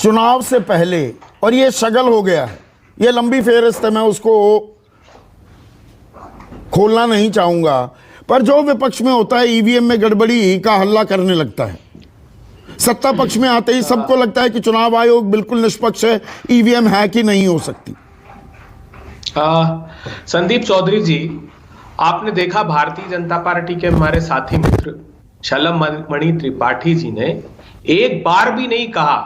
चुनाव से पहले, और ये शगल हो गया है, ये लंबी फेहरिस्त है, मैं उसको खोलना नहीं चाहूंगा, पर जो विपक्ष में होता है ईवीएम में गड़बड़ी का हल्ला करने लगता है। सत्ता पक्ष में आते ही सबको लगता है कि चुनाव आयोग बिल्कुल निष्पक्ष है, ईवीएम है कि नहीं हो सकती। संदीप चौधरी जी, आपने देखा भारतीय जनता पार्टी के हमारे साथी मित्र शलभ मणि त्रिपाठी जी ने एक बार भी नहीं कहा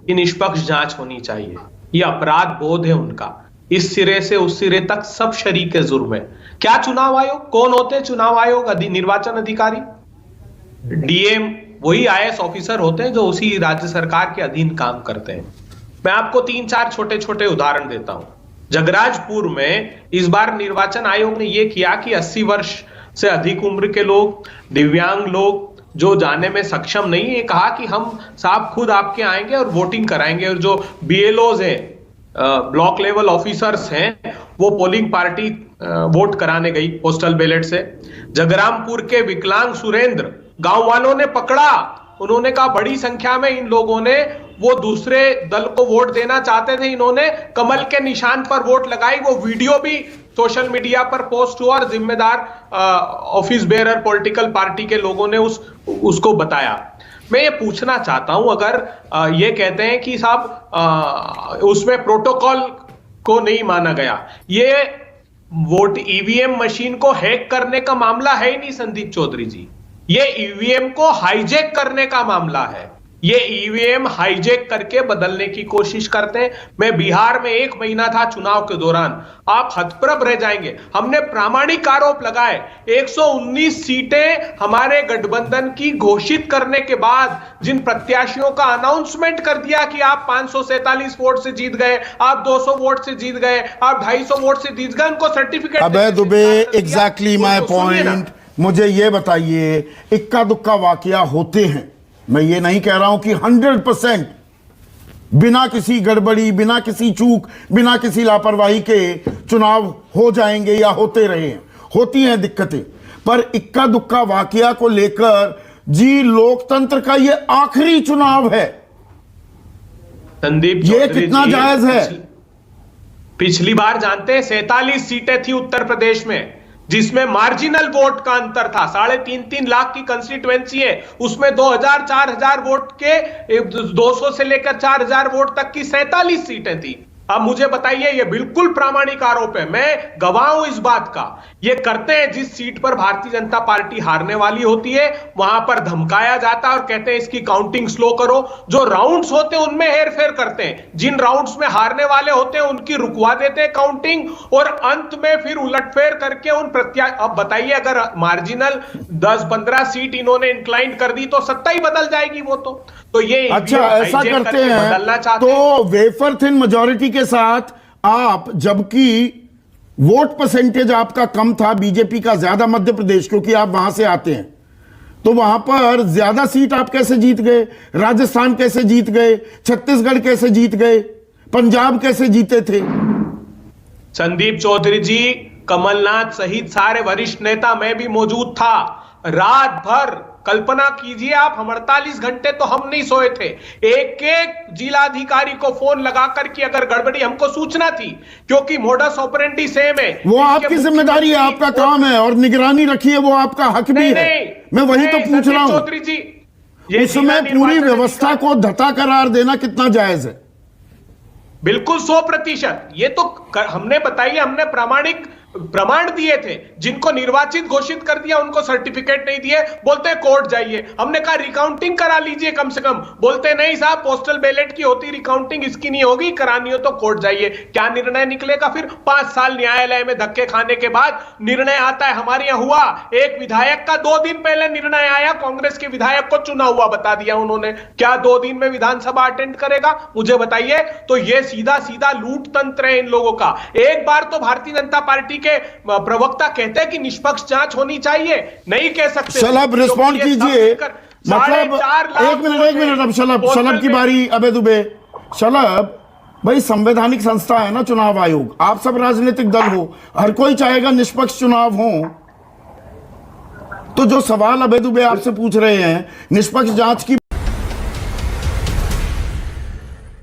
कि निष्पक्ष जांच होनी चाहिए। यह अपराध बोध है उनका, इस सिरे से उस सिरे तक सब शरीक जुर्म है। क्या चुनाव आयोग, कौन होते हैं चुनाव आयोग? निर्वाचन अधिकारी, डीएम, वही आईएएस ऑफिसर होते हैं जो उसी राज्य सरकार के अधीन काम करते हैं। मैं आपको 3-4 छोटे छोटे उदाहरण देता हूं। जगराजपुर में इस बार निर्वाचन आयोग ने यह किया कि 80 वर्ष से अधिक उम्र के लोग, दिव्यांग लोग जो जाने में सक्षम नहीं है, कहा कि हम साहब खुद आपके आएंगे और वोटिंग कराएंगे, और जो बीएलओज हैं, ब्लॉक लेवल ऑफिसर्स हैं, वो पोलिंग पार्टी वोट कराने गई पोस्टल बैलेट से। जगरामपुर के विकलांग सुरेंद्र गांव वालों ने पकड़ा, उन्होंने कहा बड़ी संख्या में इन लोगों ने, वो दूसरे दल को वोट देना चाहते थे, इन्होंने कमल के निशान पर वोट लगाई। वो वीडियो भी सोशल मीडिया पर पोस्ट हुआ और जिम्मेदार ऑफिस बेयरर पॉलिटिकल पार्टी के लोगों ने उसको बताया। मैं ये पूछना चाहता हूं, अगर ये कहते हैं कि साहब उसमें प्रोटोकॉल को नहीं माना गया, ये वोट ईवीएम मशीन को हैक करने का मामला है ही नहीं संदीप चौधरी जी, ये ईवीएम को हाईजैक करने का मामला है। ये ईवीएम हाईजैक करके बदलने की कोशिश करते हैं। मैं बिहार में 1 महीना था चुनाव के दौरान, आप हतप्रभ रह जाएंगे। हमने प्रामाणिक आरोप लगाए, 119 सीटें हमारे गठबंधन की घोषित करने के बाद जिन प्रत्याशियों का अनाउंसमेंट कर दिया कि आप 547 वोट से जीत गए, आप 200 वोट से जीत गए, आप 250 वोट से जीत गए, उनको सर्टिफिकेट। अबे दुबे, एग्जैक्टली माय पॉइंट। मुझे ये बताइए, इक्का दुक्का वाकया होते हैं, मैं ये नहीं कह रहा हूं कि 100% बिना किसी गड़बड़ी, बिना किसी चूक, बिना किसी लापरवाही के चुनाव हो जाएंगे या होते रहे हैं, होती हैं दिक्कतें, पर इक्का दुक्का वाकया को लेकर जी लोकतंत्र का ये आखिरी चुनाव है, संदीप ये कितना जायज है? पिछली बार जानते हैं 47 सीटें थी उत्तर प्रदेश में, जिसमें मार्जिनल वोट का अंतर था। 3.5 लाख की कंस्टिट्यूएंसी है, उसमें 2000-4000 वोट के 200 से लेकर 4000 वोट तक की 47 सीटें थी। अब मुझे बताइए, ये बिल्कुल प्रामाणिक आरोप है, मैं गवाह हूं इस बात का। ये करते हैं, जिस सीट पर भारतीय जनता पार्टी हारने वाली होती है वहां पर धमकाया जाता है और कहते हैं इसकी काउंटिंग स्लो करो। जो राउंड्स होते हैं उनमें हेरफेर करते हैं, जिन राउंड्स में हारने वाले होते हैं उनकी रुकवा देते हैं काउंटिंग, और अंत में फिर उलटफेर करके उन प्रत्याशी। अब बताइए, अगर मार्जिनल 10-15 सीट इन्होंने इंक्लाइन कर दी तो सत्ता ही बदल जाएगी वो तो ये अच्छा ऐसा करते हैं तो वेफर थिन मेजॉरिटी के साथ आप, जबकि वोट परसेंटेज आपका कम था, बीजेपी का ज्यादा मध्य प्रदेश, क्योंकि आप वहां से आते हैं, तो वहां पर ज्यादा सीट आप कैसे जीत गए? राजस्थान कैसे जीत गए? छत्तीसगढ़ कैसे जीत गए? पंजाब कैसे जीते थे? संदीप चौधरी जी, कमलनाथ सहित सारे वरिष्ठ नेता, मैं भी मौजूद था, रात भर कल्पना कीजिए आप, हम 48 घंटे तो हम नहीं सोए थे। एक एक जिलाधिकारी को फोन लगाकर कि अगर गड़बड़ी, हमको सूचना थी क्योंकि मोडस ऑपरेंडी सेम है। वो आपकी जिम्मेदारी है, आपका काम है, और निगरानी रखिए, वो आपका हक भी है। मैं वही तो पूछ रहा हूं, चौधरी जी, उसमें पूरी व्यवस्था को धता करार देना कितना जायज है? बिल्कुल 100%। ये तो हमने बताइए, हमने प्रामाणिक प्रमाण दिए थे, जिनको निर्वाचित घोषित कर दिया उनको सर्टिफिकेट नहीं दिए, बोलते कोर्ट जाइए। हमने कहा रिकाउंटिंग करा लीजिए कम से कम, बोलते नहीं साहब पोस्टल बैलेट की होती रिकाउंटिंग, इसकी नहीं होगी, करानी हो तो कोर्ट जाइए। क्या निर्णय निकलेगा फिर? 5 साल न्यायालय में धक्के खाने के बाद निर्णय आता है। हमारे यहां हुआ, एक विधायक का 2 दिन पहले निर्णय आया, कांग्रेस के विधायक को चुना हुआ बता दिया उन्होंने। क्या 2 दिन में विधानसभा अटेंड करेगा? मुझे बताइए। तो ये सीधा सीधा लूट तंत्र है इन लोगों का। एक बार तो भारतीय जनता पार्टी के प्रवक्ता कहते हैं कि निष्पक्ष जांच होनी चाहिए, नहीं कह सकते। शलभ रिस्पॉन्ड कीजिए, मतलब 1 मिनट अब शलभ की बारी। अबे दुबे, शलभ भाई, संवैधानिक संस्था है ना चुनाव आयोग, आप सब राजनीतिक दल हो, हर कोई चाहेगा निष्पक्ष चुनाव हो, तो जो सवाल अबे दुबे आपसे पूछ रहे हैं निष्पक्ष जांच की